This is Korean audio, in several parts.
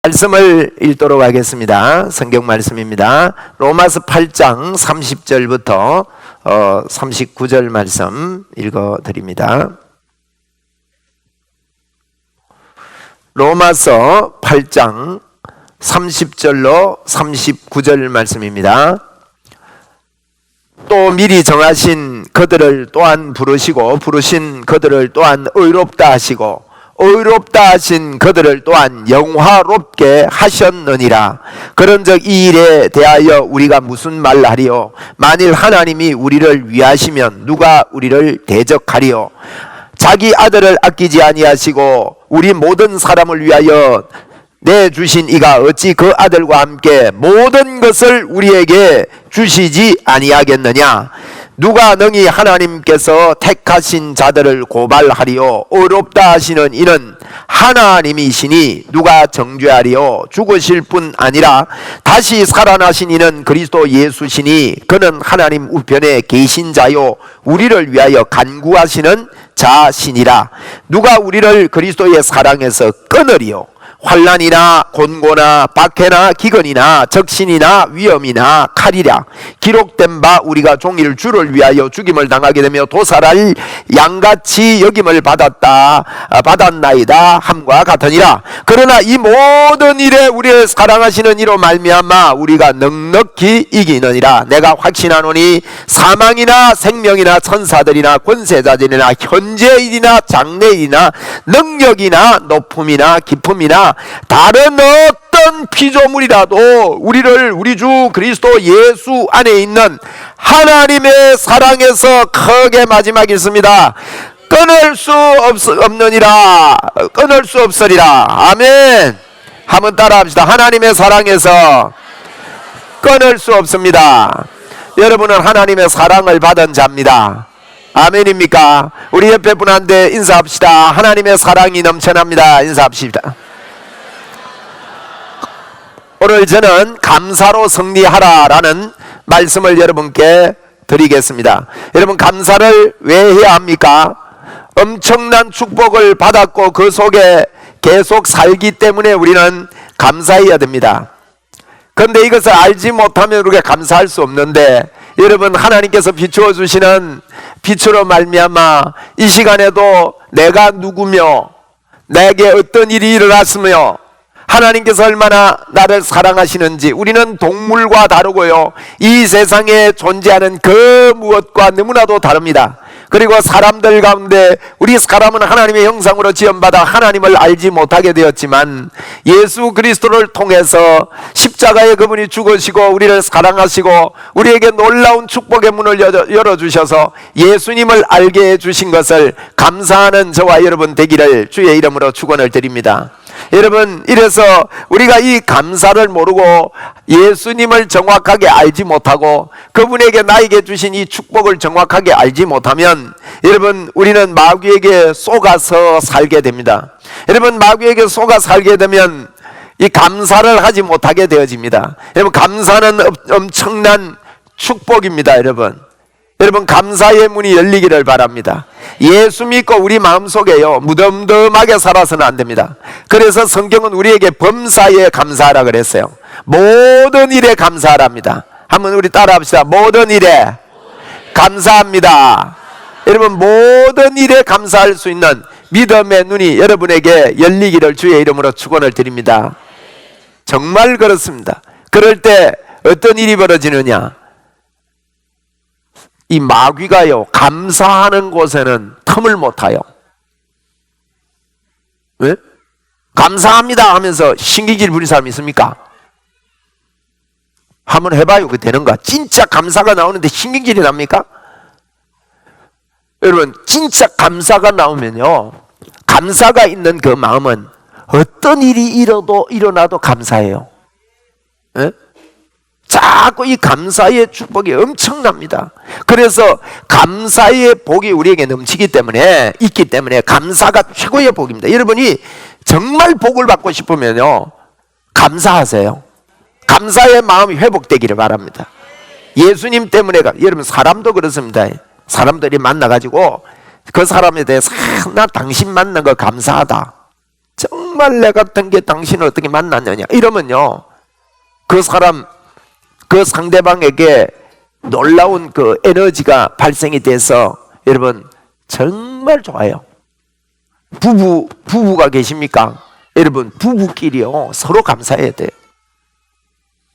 말씀을 읽도록 하겠습니다. 성경 말씀입니다. 로마서 8장 30절부터 39절 말씀 읽어드립니다. 로마서 8장 30절로 39절 말씀입니다. 또 미리 정하신 그들을 또한 부르시고 부르신 그들을 또한 의롭다 하시고 의롭다 하신 그들을 또한 영화롭게 하셨느니라. 그런즉 이 일에 대하여 우리가 무슨 말하리요? 만일 하나님이 우리를 위하시면 누가 우리를 대적하리요? 자기 아들을 아끼지 아니하시고 우리 모든 사람을 위하여 내주신 이가 어찌 그 아들과 함께 모든 것을 우리에게 주시지 아니하겠느냐? 누가 능히 하나님께서 택하신 자들을 고발하리요? 의롭다 하시는 이는 하나님이시니 누가 정죄하리요? 죽으실 뿐 아니라 다시 살아나신 이는 그리스도 예수시니 그는 하나님 우편에 계신 자요 우리를 위하여 간구하시는 자시니라. 누가 우리를 그리스도의 사랑에서 끊으리요? 환난이나 곤고나 박해나 기근이나 적신이나 위험이나 칼이라. 기록된 바 우리가 종일 주를 위하여 죽임을 당하게 되며 도살할 양같이 여김을 받았나이다 함과 같으니라. 그러나 이 모든 일에 우리를 사랑하시는 이로 말미암아 우리가 넉넉히 이기느니라. 내가 확신하노니 사망이나 생명이나 천사들이나 권세자들이나 현재일이나 장래일이나 능력이나 높음이나 깊음이나 다른 어떤 피조물이라도 우리를 우리 주 그리스도 예수 안에 있는 하나님의 사랑에서 크게 마지막 있습니다. 끊을 수 없느니라. 끊을 수 없으리라. 아멘. 한번 따라합시다. 하나님의 사랑에서 끊을 수 없습니다. 여러분은 하나님의 사랑을 받은 자입니다. 아멘입니까? 우리 옆에 분한테 인사합시다. 하나님의 사랑이 넘쳐납니다. 인사합시다. 오늘 저는 감사로 승리하라라는 말씀을 여러분께 드리겠습니다. 여러분, 감사를 왜 해야 합니까? 엄청난 축복을 받았고 그 속에 계속 살기 때문에 우리는 감사해야 됩니다. 그런데 이것을 알지 못하면 우리가 감사할 수 없는데, 여러분, 하나님께서 비추어 주시는 빛으로 말미암아 이 시간에도 내가 누구며 내게 어떤 일이 일어났으며 하나님께서 얼마나 나를 사랑하시는지, 우리는 동물과 다르고요, 이 세상에 존재하는 그 무엇과 너무나도 다릅니다. 그리고 사람들 가운데 우리 사람은 하나님의 형상으로 지음받아 하나님을 알지 못하게 되었지만 예수 그리스도를 통해서 십자가에 그분이 죽으시고 우리를 사랑하시고 우리에게 놀라운 축복의 문을 열어주셔서 예수님을 알게 해주신 것을 감사하는 저와 여러분 되기를 주의 이름으로 축원을 드립니다. 여러분, 이래서 우리가 이 감사를 모르고 예수님을 정확하게 알지 못하고 그분에게 나에게 주신 이 축복을 정확하게 알지 못하면 여러분, 우리는 마귀에게 속아서 살게 됩니다. 여러분, 마귀에게 속아 살게 되면 이 감사를 하지 못하게 되어집니다. 여러분, 감사는 엄청난 축복입니다. 여러분, 감사의 문이 열리기를 바랍니다. 예수 믿고 우리 마음속에요, 무덤덤하게 살아서는 안 됩니다. 그래서 성경은 우리에게 범사에 감사하라 그랬어요. 모든 일에 감사하랍니다. 한번 우리 따라합시다. 모든 일에 감사합니다. 여러분, 모든 일에 감사할 수 있는 믿음의 눈이 여러분에게 열리기를 주의 이름으로 축원을 드립니다. 정말 그렇습니다. 그럴 때 어떤 일이 벌어지느냐? 이 마귀가요, 감사하는 곳에는 틈을 못 타요. 왜? 감사합니다 하면서 신경질 부린 사람이 있습니까? 한번 해봐요. 그게 되는가? 진짜 감사가 나오는데 신경질이 납니까? 여러분, 진짜 감사가 나오면요, 감사가 있는 그 마음은 어떤 일이 일어나도 감사해요. 에? 자꾸 이 감사의 축복이 엄청납니다. 그래서 감사의 복이 우리에게 넘치기 때문에, 있기 때문에 감사가 최고의 복입니다. 여러분이 정말 복을 받고 싶으면요, 감사하세요. 감사의 마음이 회복되기를 바랍니다. 예수님 때문에, 여러분, 사람도 그렇습니다. 사람들이 만나가지고 그 사람에 대해서 나 당신 만난 거 감사하다, 정말 정말 내 같은 게 당신을 어떻게 만났느냐 이러면요, 그 사람, 그 상대방에게 놀라운 그 에너지가 발생이 돼서 여러분 정말 좋아요. 부부가 계십니까? 여러분 부부끼리요 서로 감사해야 돼요.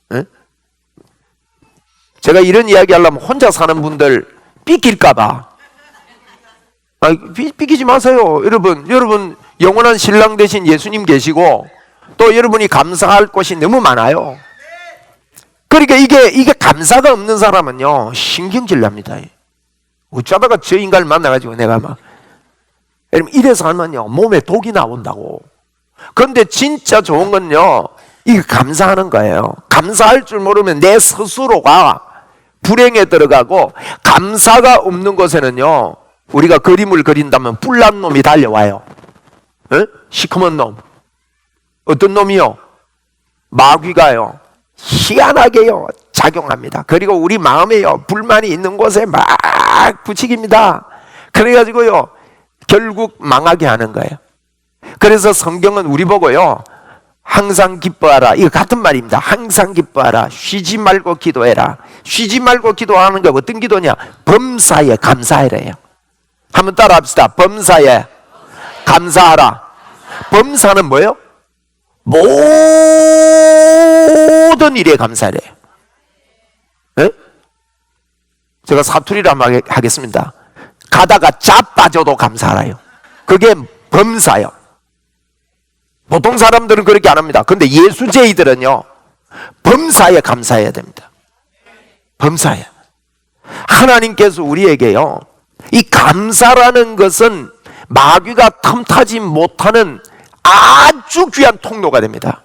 네? 제가 이런 이야기 하려면 혼자 사는 분들 삐낄까봐 삐끼지 마세요. 여러분 영원한 신랑 되신 예수님 계시고 또 여러분이 감사할 곳이 너무 많아요. 그러니까 이게 감사가 없는 사람은요 신경질 납니다. 어쩌다가 저 인간을 만나가지고 내가 막 여러분 이래서 하면요 몸에 독이 나온다고. 그런데 진짜 좋은 건요 이게 감사하는 거예요. 감사할 줄 모르면 내 스스로가 불행에 들어가고, 감사가 없는 곳에는요 우리가 그림을 그린다면 뿔난 놈이 달려와요. 에? 시커먼 놈. 어떤 놈이요? 마귀가요 희한하게요 작용합니다. 그리고 우리 마음에요 불만이 있는 곳에 막 부치깁니다. 그래가지고요 결국 망하게 하는 거예요. 그래서 성경은 우리 보고요 항상 기뻐하라, 이거 같은 말입니다. 항상 기뻐하라, 쉬지 말고 기도해라. 쉬지 말고 기도하는 게 어떤 기도냐? 범사에 감사해라요. 한번 따라 합시다. 범사에 감사하라. 범사는 뭐예요? 모든 일에 감사해요. 네? 제가 사투리로 한번 하겠습니다. 가다가 자빠져도 감사하라요. 그게 범사요. 보통 사람들은 그렇게 안 합니다. 근데 예수제이들은요 범사에 감사해야 됩니다. 범사에. 하나님께서 우리에게요 이 감사라는 것은 마귀가 틈타지 못하는 아주 귀한 통로가 됩니다.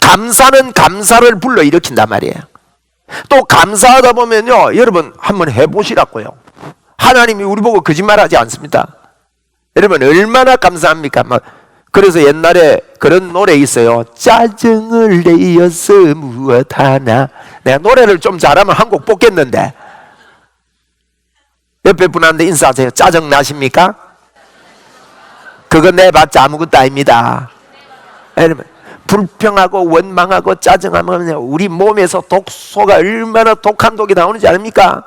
감사는 감사를 불러일으킨단 말이에요. 또 감사하다 보면요 여러분 한번 해보시라고요. 하나님이 우리 보고 거짓말하지 않습니다. 여러분 얼마나 감사합니까? 그래서 옛날에 그런 노래 있어요. 짜증을 내어서 무엇하나. 내가 노래를 좀 잘하면 한 곡 뽑겠는데 옆에 분한테 인사하세요. 짜증 나십니까? 그거 내봤자 아무것도 아닙니다. 여러분 불평하고 원망하고 짜증하면 우리 몸에서 독소가 얼마나 독한 독이 나오는지 아닙니까?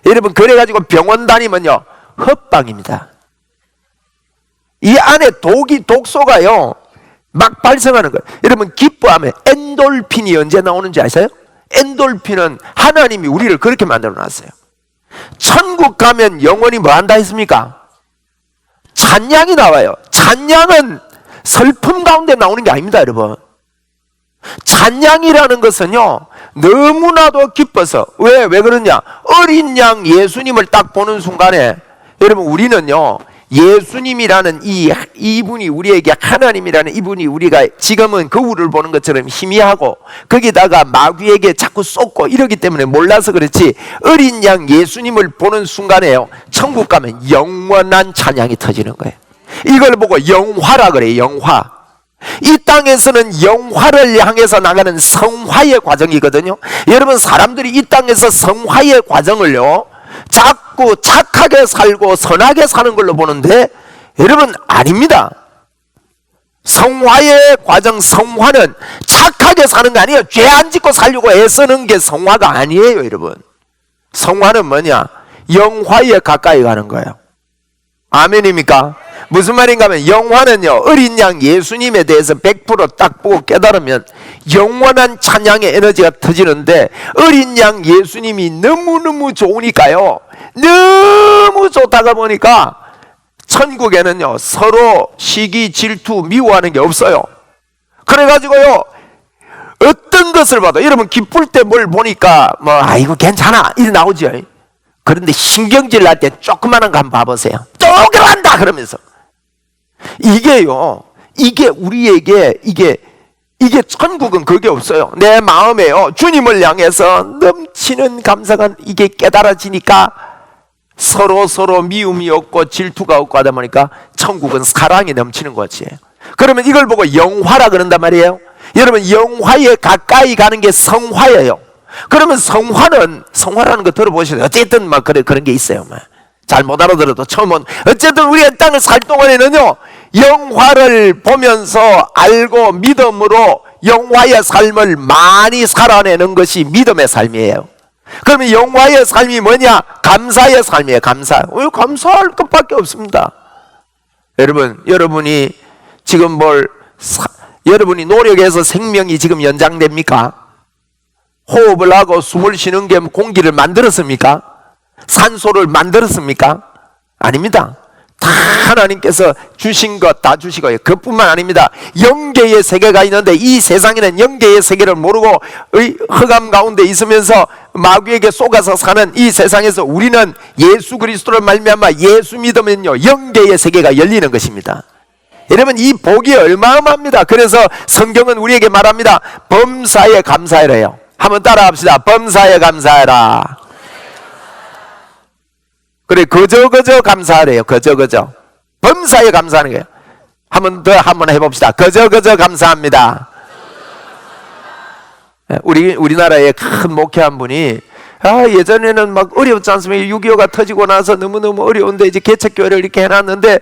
여러분 그래가지고 병원 다니면요 헛방입니다. 이 안에 독소가요 막 발생하는 거예요. 여러분 기뻐하면 엔돌핀이 언제 나오는지 아세요? 엔돌핀은 하나님이 우리를 그렇게 만들어 놨어요. 천국 가면 영원히 뭐 한다 했습니까? 찬양이 나와요. 찬양은 슬픔 가운데 나오는 게 아닙니다. 여러분 찬양이라는 것은요 너무나도 기뻐서 왜 그러냐? 어린 양 예수님을 딱 보는 순간에 여러분 우리는요 예수님이라는 이분이 우리에게, 하나님이라는 이분이 우리가 지금은 거울을 보는 것처럼 희미하고 거기다가 마귀에게 자꾸 쏟고 이러기 때문에 몰라서 그렇지, 어린 양 예수님을 보는 순간에요 천국 가면 영원한 찬양이 터지는 거예요. 이걸 보고 영화라 그래요. 영화. 이 땅에서는 영화를 향해서 나가는 성화의 과정이거든요. 여러분 사람들이 이 땅에서 성화의 과정을요 자꾸 착하게 살고 선하게 사는 걸로 보는데 여러분 아닙니다. 성화의 과정, 성화는 착하게 사는 게 아니에요. 죄 안 짓고 살려고 애쓰는 게 성화가 아니에요. 여러분 성화는 뭐냐? 영화에 가까이 가는 거예요. 아멘입니까? 무슨 말인가 하면 영화는요 어린 양 예수님에 대해서 100% 딱 보고 깨달으면 영원한 찬양의 에너지가 터지는데, 어린 양 예수님이 너무너무 좋으니까요 너무 좋다가 보니까 천국에는요 서로 시기 질투 미워하는 게 없어요. 그래가지고요 어떤 것을 봐도 여러분 기쁠 때 뭘 보니까 뭐 아이고 괜찮아 이래 나오죠. 그런데 신경질 날 때 조그마한 거 한번 봐보세요. 또 그런다 그러면서 이게요 이게 우리에게 이게 천국은 그게 없어요. 내 마음에요 주님을 향해서 넘치는 감사가 이게 깨달아지니까 서로 미움이 없고 질투가 없고 하다 보니까 천국은 사랑이 넘치는 거지. 그러면 이걸 보고 영화라 그런단 말이에요. 여러분 영화에 가까이 가는 게 성화예요. 그러면 성화라는 거 들어보시죠. 어쨌든 막 그런 게 있어요. 잘 못 알아들어도 처음은 어쨌든 우리가 땅을 살 동안에는요, 영화를 보면서 알고 믿음으로 영화의 삶을 많이 살아내는 것이 믿음의 삶이에요. 그러면 영화의 삶이 뭐냐? 감사의 삶이에요. 감사할 것밖에 없습니다. 여러분이 지금 여러분이 노력해서 생명이 지금 연장됩니까? 호흡을 하고 숨을 쉬는 게 공기를 만들었습니까? 산소를 만들었습니까? 아닙니다. 다 하나님께서 주신 것 다 주시고요. 그뿐만 아닙니다. 영계의 세계가 있는데 이 세상에는 영계의 세계를 모르고 흑암 가운데 있으면서 마귀에게 속아서 사는 이 세상에서 우리는 예수 그리스도를 말미암아 예수 믿으면요, 영계의 세계가 열리는 것입니다. 여러분, 이 복이 얼마마합니다. 그래서 성경은 우리에게 말합니다. 범사에 감사해라요. 한번 따라합시다. 범사에 감사해라. 그래, 그저 감사하래요. 그저 범사에 감사하는 거예요. 한번 해봅시다. 그저 감사합니다. 우리나라에 큰 목회 한 분이 예전에는 막 어려웠지 않습니까? 6.25가 터지고 나서 너무너무 어려운데 이제 개척교회를 이렇게 해놨는데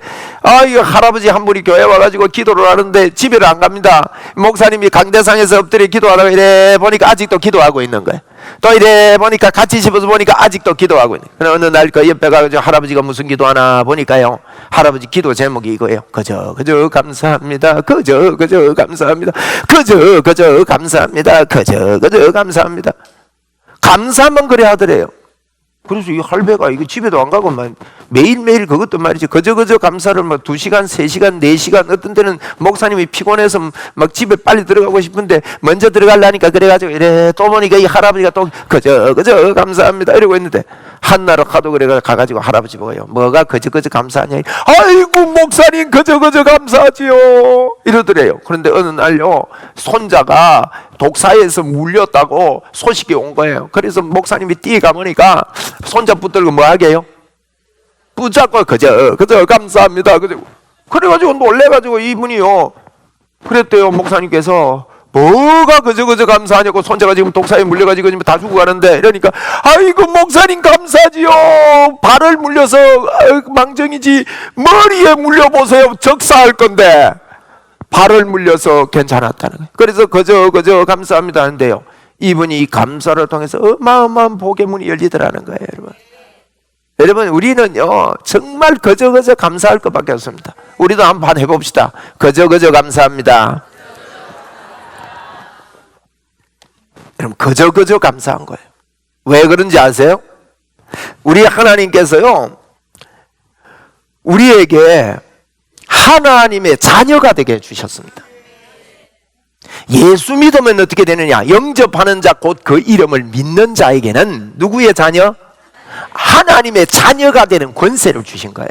이거 할아버지 한 분이 교회 와가지고 기도를 하는데 집에를 안 갑니다. 목사님이 강대상에서 엎드려 기도하다가 이래 보니까 아직도 기도하고 있는 거예요. 또 이래 보니까 같이 집어서 보니까 아직도 기도하고 있는 거예요. 어느 날 그 옆에 가서 할아버지가 무슨 기도하나 보니까요, 할아버지 기도 제목이 이거예요. 그저 감사합니다. 그저 감사합니다. 그저 감사합니다. 그저 감사합니다. 감사만 그래 하더래요. 그래서 이 할배가 이거 집에도 안 가고 막 매일매일 그것도 말이지 그저 감사를 막 2시간, 3시간, 4시간, 어떤 때는 목사님이 피곤해서 막 집에 빨리 들어가고 싶은데 먼저 들어가려니까 그래가지고 이래 또 보니까 이 할아버지가 또 그저 감사합니다 이러고 있는데 한나라 하도 그래 가가지고 할아버지 보고요, 뭐가 그저 감사하냐? 아이고 목사님 그저 감사하지요 이러더래요. 그런데 어느 날요, 손자가 독사에서 물렸다고 소식이 온 거예요. 그래서 목사님이 뛰어가 보니까 손자 붙들고 뭐 하게요? 붙잡고 그저 감사합니다. 그래가지고 놀래가지고 이분이요, 그랬대요. 목사님께서 뭐가 그저 감사하냐고, 손자가 지금 독사에 물려가지고 지금 다 죽어가는데, 이러니까 아이고 목사님 감사하지요. 발을 물려서 망정이지 머리에 물려보세요. 적사할 건데 발을 물려서 괜찮았다는 거예요. 그래서 그저 감사합니다 하는데요, 이분이 이 감사를 통해서 어마어마한 복의 문이 열리더라는 거예요. 여러분 우리는요 정말 그저 감사할 것밖에 없습니다. 우리도 한번 해봅시다. 그저 감사합니다. 여러분 그저 감사한 거예요. 왜 그런지 아세요? 우리 하나님께서요 우리에게 하나님의 자녀가 되게 해주셨습니다. 예수 믿으면 어떻게 되느냐? 영접하는 자 곧 그 이름을 믿는 자에게는 누구의 자녀? 하나님의 자녀가 되는 권세를 주신 거예요.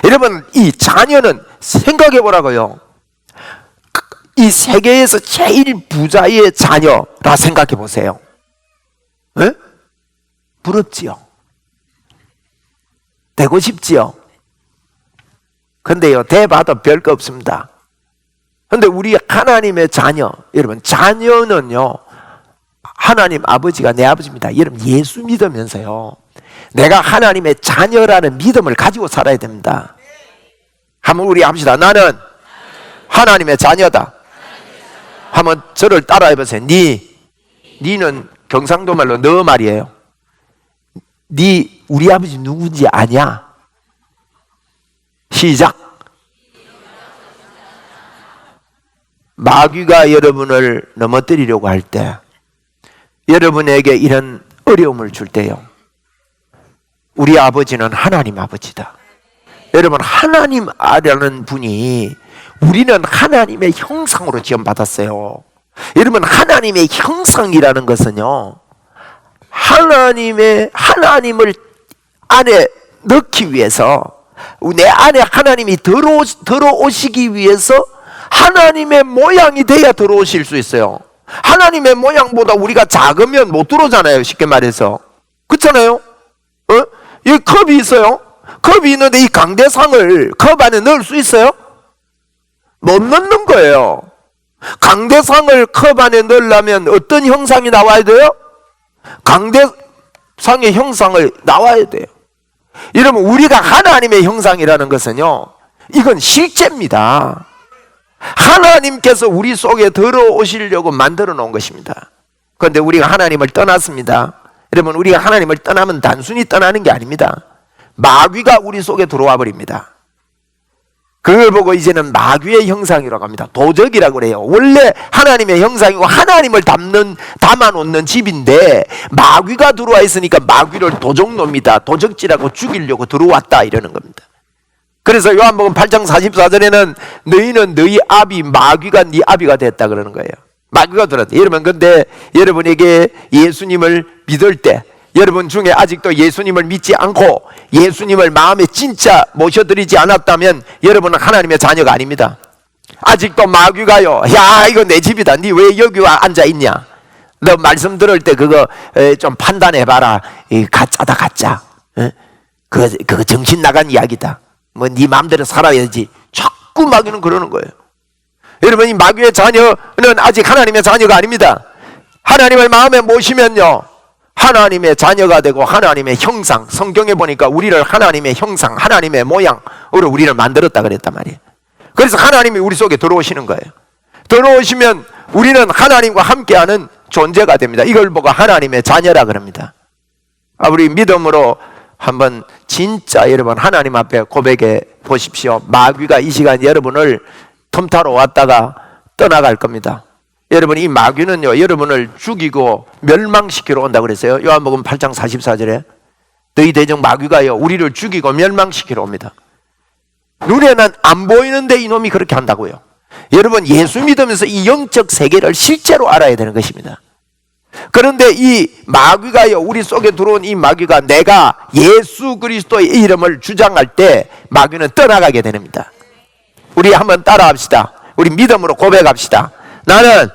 여러분 이 자녀는 생각해 보라고요, 이 세계에서 제일 부자의 자녀라 생각해 보세요. 에? 부럽지요? 되고 싶지요? 근데요 대봐도 별거 없습니다. 근데 우리 하나님의 자녀, 여러분 자녀는요 하나님 아버지가 내 아버지입니다. 여러분 예수 믿으면서요 내가 하나님의 자녀라는 믿음을 가지고 살아야 됩니다. 한번 우리 합시다. 나는 하나님의 자녀다. 한번 저를 따라해 보세요. 니는 경상도 말로 너 말이에요. 니 우리 아버지 누군지 아냐? 시작. 마귀가 여러분을 넘어뜨리려고 할 때, 여러분에게 이런 어려움을 줄 때요, 우리 아버지는 하나님 아버지다. 여러분 하나님 아라는 분이, 우리는 하나님의 형상으로 지음받았어요. 여러분 하나님의 형상이라는 것은요 하나님을 안에 넣기 위해서, 내 안에 하나님이 들어오시기 위해서 하나님의 모양이 돼야 들어오실 수 있어요. 하나님의 모양보다 우리가 작으면 못 들어오잖아요. 쉽게 말해서. 그렇잖아요. 여기 컵이 있어요. 컵이 있는데 이 강대상을 컵 안에 넣을 수 있어요? 못 넣는 거예요. 강대상을 컵 안에 넣으려면 어떤 형상이 나와야 돼요? 강대상의 형상을 나와야 돼요. 여러분, 우리가 하나님의 형상이라는 것은요, 이건 실제입니다. 하나님께서 우리 속에 들어오시려고 만들어 놓은 것입니다. 그런데 우리가 하나님을 떠났습니다. 여러분, 우리가 하나님을 떠나면 단순히 떠나는 게 아닙니다. 마귀가 우리 속에 들어와 버립니다. 그걸 보고 이제는 마귀의 형상이라고 합니다. 도적이라고 그래요. 원래 하나님의 형상이고 하나님을 담아놓는 집인데 마귀가 들어와 있으니까 마귀를 도적놈이다, 도적질하고 죽이려고 들어왔다, 이러는 겁니다. 그래서 요한복음 8장 44절에는 너희는 너희 아비 마귀가 네 아비가 됐다 그러는 거예요. 마귀가 들어왔다. 여러분, 근데 여러분에게 예수님을 믿을 때, 여러분 중에 아직도 예수님을 믿지 않고 예수님을 마음에 진짜 모셔드리지 않았다면 여러분은 하나님의 자녀가 아닙니다. 아직도 마귀가요, 야, 이거 내 집이다, 니 왜 여기 와 앉아있냐, 너 말씀 들을 때 그거 좀 판단해봐라, 가짜다, 가짜, 그거 정신 나간 이야기다, 뭐 네 마음대로 살아야지, 자꾸 마귀는 그러는 거예요. 여러분, 이 마귀의 자녀는 아직 하나님의 자녀가 아닙니다. 하나님을 마음에 모시면요, 하나님의 자녀가 되고 하나님의 형상, 성경에 보니까 우리를 하나님의 형상, 하나님의 모양으로 우리를 만들었다 그랬단 말이에요. 그래서 하나님이 우리 속에 들어오시는 거예요. 들어오시면 우리는 하나님과 함께하는 존재가 됩니다. 이걸 보고 하나님의 자녀라 그럽니다. 우리 믿음으로 한번 진짜 여러분 하나님 앞에 고백해 보십시오. 마귀가 이 시간 여러분을 틈타러 왔다가 떠나갈 겁니다. 여러분, 이 마귀는요, 여러분을 죽이고 멸망시키러 온다고 그랬어요. 요한복음 8장 44절에 너희 대적 마귀가요, 우리를 죽이고 멸망시키러 옵니다. 눈에는 안 보이는데 이놈이 그렇게 한다고요. 여러분, 예수 믿으면서 이 영적 세계를 실제로 알아야 되는 것입니다. 그런데 이 마귀가요, 우리 속에 들어온 이 마귀가 내가 예수 그리스도의 이름을 주장할 때 마귀는 떠나가게 됩니다. 우리 한번 따라합시다. 우리 믿음으로 고백합시다. 나는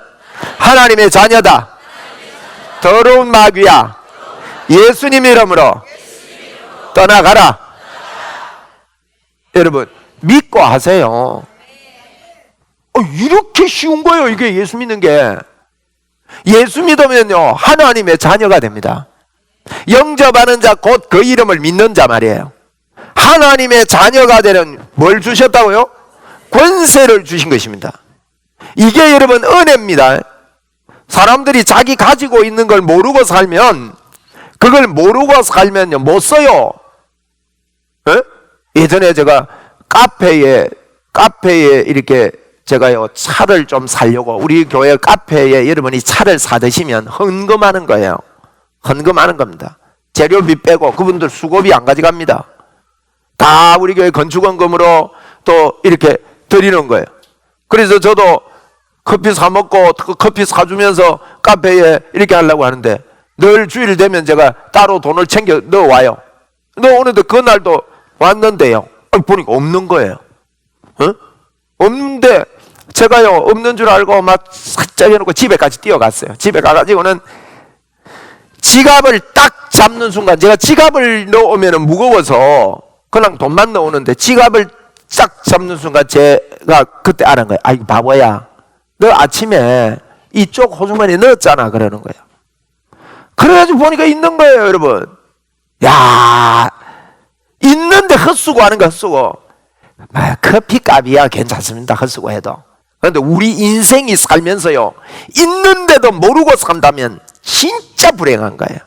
하나님의 자녀다. 더러운 마귀야, 예수님 이름으로 떠나가라. 여러분, 믿고 하세요. 이렇게 쉬운 거예요, 이게 예수 믿는 게. 예수 믿으면요, 하나님의 자녀가 됩니다. 영접하는 자, 곧 그 이름을 믿는 자 말이에요. 하나님의 자녀가 되는 뭘 주셨다고요? 권세를 주신 것입니다. 이게 여러분 은혜입니다. 사람들이 자기 가지고 있는 걸 모르고 살면, 그걸 모르고 살면요 못 써요. 예전에 제가 카페에 이렇게 제가요 차를 좀 사려고, 우리 교회 카페에 여러분이 차를 사드시면 헌금하는 거예요. 헌금하는 겁니다. 재료비 빼고. 그분들 수고비 안 가져갑니다. 다 우리 교회 건축원금으로 또 이렇게 드리는 거예요. 그래서 저도 커피 사 먹고 커피 사주면서 카페에 이렇게 하려고 하는데, 늘 주일 되면 제가 따로 돈을 챙겨 넣어와요. 넣어오는데 그날도 왔는데요, 보니까 없는 거예요. 없는데 제가요 없는 줄 알고 막 살짝 해놓고 집에까지 뛰어갔어요. 집에 가가지고는 지갑을 딱 잡는 순간, 제가 지갑을 넣으면 무거워서 그냥 돈만 넣었는데 지갑을 딱 잡는 순간 제가 그때 알은 거예요. 이 바보야, 너 아침에 이쪽 호주머니에 넣었잖아, 그러는 거예요. 그래가지고 보니까 있는 거예요, 여러분. 야, 있는데 헛수고 하는 거, 헛수고. 커피값이야 괜찮습니다, 헛수고 해도. 그런데 우리 인생이 살면서요, 있는데도 모르고 산다면 진짜 불행한 거예요.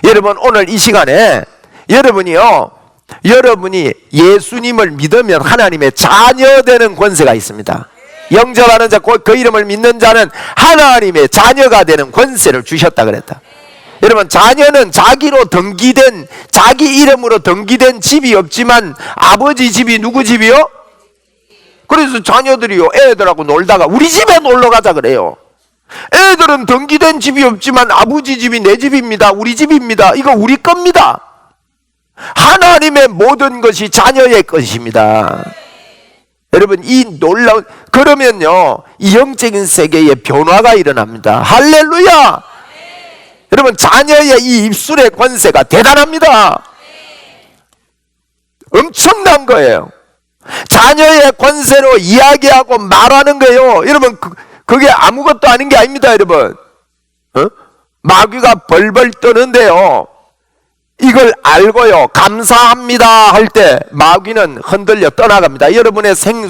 여러분, 오늘 이 시간에 여러분이 예수님을 믿으면 하나님의 자녀 되는 권세가 있습니다. 영접하는 자, 그 이름을 믿는 자는 하나님의 자녀가 되는 권세를 주셨다 그랬다. 여러분, 자녀는 자기로 등기된, 자기 이름으로 등기된 집이 없지만 아버지 집이 누구 집이요? 그래서 자녀들이요, 애들하고 놀다가 우리 집에 놀러 가자 그래요. 애들은 등기된 집이 없지만 아버지 집이 내 집입니다, 우리 집입니다, 이거 우리 겁니다. 하나님의 모든 것이 자녀의 것입니다. 여러분, 이 놀라운, 그러면요 이 영적인 세계에 변화가 일어납니다. 할렐루야. 여러분, 자녀의 이 입술의 권세가 대단합니다. 엄청난 거예요. 자녀의 권세로 이야기하고 말하는 거예요. 여러분, 그게 아무것도 아닌 게 아닙니다, 여러분. 마귀가 벌벌 떠는데요, 이걸 알고요 감사합니다 할 때 마귀는 흔들려 떠나갑니다. 여러분의 삶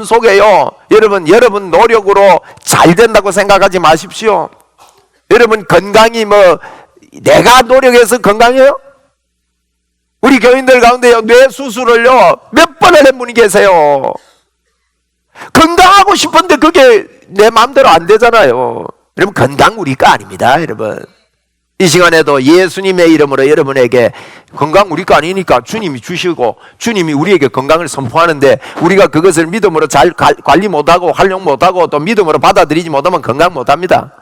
속에요 여러분 노력으로 잘 된다고 생각하지 마십시오. 여러분 건강이 내가 노력해서 건강해요? 우리 교인들 가운데요 뇌 수술을요 몇 번을 한 분이 계세요. 건강하고 싶은데 그게 내 마음대로 안 되잖아요. 여러분 건강 우리 거 아닙니다. 여러분 이 시간에도 예수님의 이름으로 여러분에게 건강 우리 거 아니니까 주님이 주시고 주님이 우리에게 건강을 선포하는데 우리가 그것을 믿음으로 잘 관리 못하고 활용 못하고 또 믿음으로 받아들이지 못하면 건강 못합니다.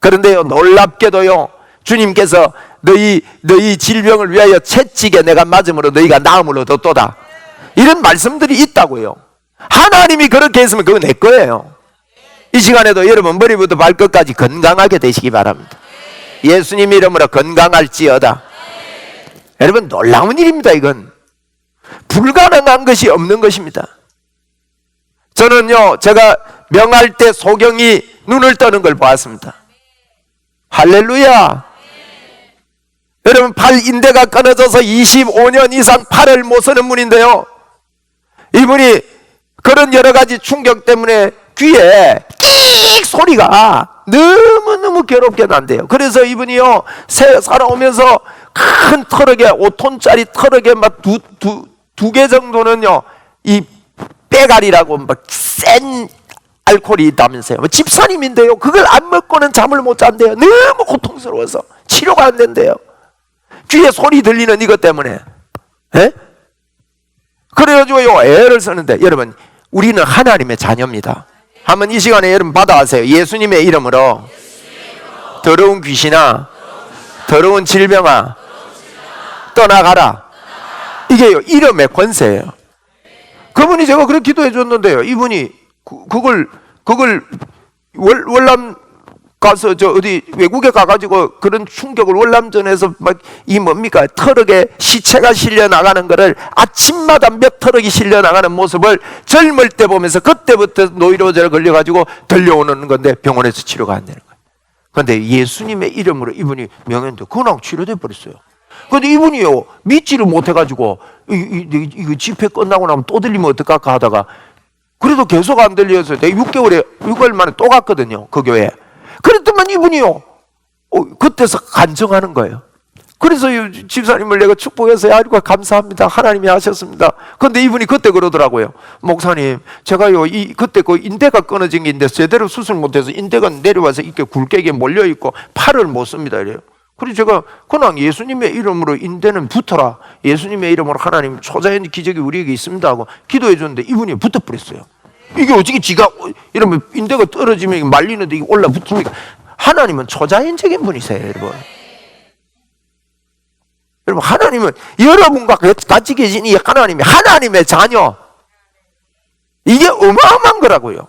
그런데요 놀랍게도요 주님께서 너희 질병을 위하여 채찍에 내가 맞음으로 너희가 나음을 얻었도다 이런 말씀들이 있다고요. 하나님이 그렇게 했으면 그건 내 거예요. 이 시간에도 여러분 머리부터 발끝까지 건강하게 되시기 바랍니다. 예수님 이름으로 건강할지어다. 여러분 놀라운 일입니다. 이건 불가능한 것이 없는 것입니다. 저는요 제가 명할 때 소경이 눈을 떠는 걸 보았습니다. 할렐루야. 여러분 팔 인대가 끊어져서 25년 이상 팔을 못 쓰는 분인데요 이분이 그런 여러 가지 충격 때문에 귀에 끽 소리가 너무너무 괴롭게 난대요. 그래서 이분이요 살아오면서 큰 트럭에 5톤짜리 트럭에 막 두 개 정도는요 이 빼가리라고 막 센 알코올이 있다면서요. 집사님인데요 그걸 안 먹고는 잠을 못 잔대요. 너무 고통스러워서 치료가 안 된대요. 귀에 소리 들리는 이것 때문에. 에? 그래가지고요 애를 쓰는데 여러분 우리는 하나님의 자녀입니다. 한번 이 시간에 여러분 받아가세요. 예수님의 이름으로 더러운 귀신아 더러운 질병아 떠나가라. 이게요 이름의 권세예요. 그분이 제가 그렇게 기도해 줬는데요 이분이 그걸 월남 가서 어디 외국에 가가지고 그런 충격을 월남전에서 막 이 뭡니까 트럭에 시체가 실려 나가는 거를 아침마다 몇 트럭이 실려 나가는 모습을 젊을 때 보면서 그때부터 노이로제를 걸려가지고 들려오는 건데 병원에서 치료가 안 되는 거예요. 그런데 예수님의 이름으로 이분이 명했는데 그냥 치료돼 버렸어요. 그런데 이분이요 믿지를 못해가지고 이거 집회 끝나고 나면 또 들리면 어떡할까 하다가 그래도 계속 안 들려서 내가 6개월 만에 또 갔거든요 그 교회에. 그랬더만 이분이요 그때서 간증하는 거예요. 그래서 집사님을 내가 축복해서 아이고 감사합니다 하나님이 하셨습니다. 그런데 이분이 그때 그러더라고요. 목사님 제가요 그때 그 인대가 끊어진 게 있는데 제대로 수술 못해서 인대가 내려와서 이렇게 굵게 몰려있고 팔을 못 씁니다 이래요. 그래서 제가 그냥 예수님의 이름으로 인대는 붙어라 예수님의 이름으로 하나님 초자연 기적이 우리에게 있습니다 하고 기도해 줬는데 이분이 붙어버렸어요. 이게 어떻게 지가 이러면 인대가 떨어지면 말리는데 이게 올라붙습니까? 하나님은 초자연적인 분이세요 여러분. 여러분 하나님은 여러분과 같이 계신 이 하나님이 하나님의 자녀 이게 어마어마한 거라고요.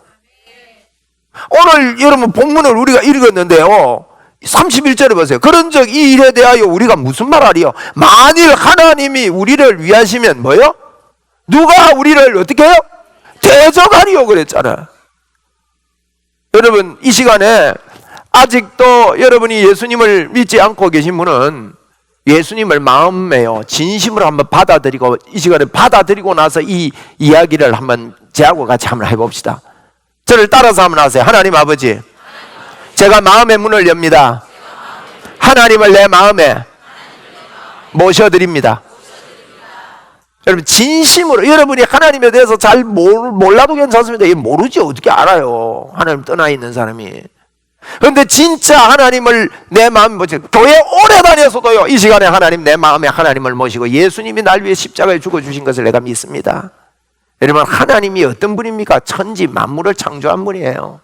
오늘 여러분 본문을 우리가 읽었는데요 31절에 보세요. 그런 적 이 일에 대하여 우리가 무슨 말하리요? 만일 하나님이 우리를 위하시면 뭐요? 누가 우리를 어떻게 해요? 대적하리요 그랬잖아요. 여러분 이 시간에 아직도 여러분이 예수님을 믿지 않고 계신 분은 예수님을 마음에요 진심으로 한번 받아들이고 이 시간에 받아들이고 나서 이 이야기를 한번 저하고 같이 한번 해봅시다. 저를 따라서 한번 하세요. 하나님 아버지 제가 마음의 문을 엽니다. 하나님을 내 마음에 모셔드립니다. 여러분 진심으로 여러분이 하나님에 대해서 잘 몰라도 괜찮습니다. 모르지 어떻게 알아요 하나님 떠나 있는 사람이. 그런데 진짜 하나님을 내 마음에 모시고 교회 오래 다녀서도요 이 시간에 하나님 내 마음에 하나님을 모시고 예수님이 날 위해 십자가에 죽어주신 것을 내가 믿습니다. 여러분 하나님이 어떤 분입니까? 천지 만물을 창조한 분이에요.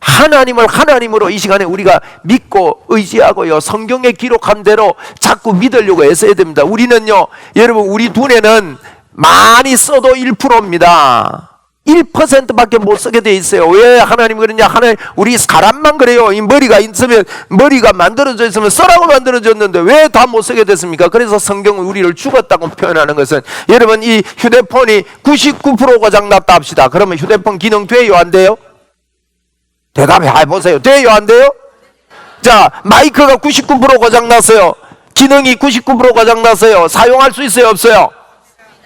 하나님을 하나님으로 이 시간에 우리가 믿고 의지하고요 성경에 기록한 대로 자꾸 믿으려고 애써야 됩니다. 우리는요 여러분 우리 두뇌는 많이 써도 1%입니다 1%밖에 못 쓰게 돼 있어요. 왜 하나님 그러냐? 하나님 우리 사람만 그래요. 이 머리가 있으면 머리가 만들어져 있으면 써라고 만들어졌는데 왜 다 못 쓰게 됐습니까? 그래서 성경은 우리를 죽었다고 표현하는 것은 여러분 이 휴대폰이 99% 고장났다 합시다. 그러면 휴대폰 기능 돼요 안 돼요? 대답해 보세요. 돼요 안 돼요? 자 마이크가 99% 고장났어요. 기능이 99% 고장났어요. 사용할 수 있어요? 없어요?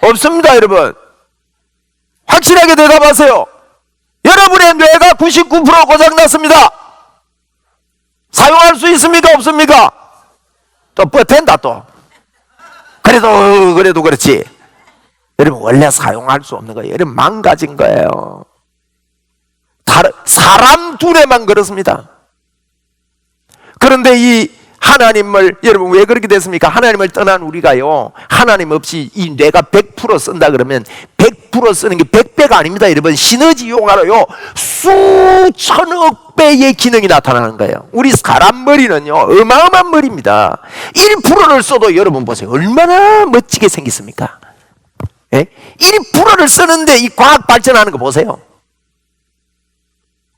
없습니다, 여러분. 확실하게 대답하세요. 여러분의 뇌가 99% 고장났습니다. 사용할 수 있습니까? 없습니까? 또 뻗댄다 또. 그래도 그렇지. 여러분, 원래 사용할 수 없는 거예요. 여러분, 망가진 거예요. 사람 눈에만 그렇습니다. 그런데 이 하나님을, 여러분 왜 그렇게 됐습니까? 하나님을 떠난 우리가요, 하나님 없이 이 뇌가 100% 쓴다 그러면 100% 쓰는 게 100배가 아닙니다. 여러분, 시너지 용화로요 수천억 배의 기능이 나타나는 거예요. 우리 사람 머리는요 어마어마한 머리입니다. 1%를 써도 여러분 보세요, 얼마나 멋지게 생겼습니까? 예? 1%를 쓰는데 이 과학 발전하는 거 보세요.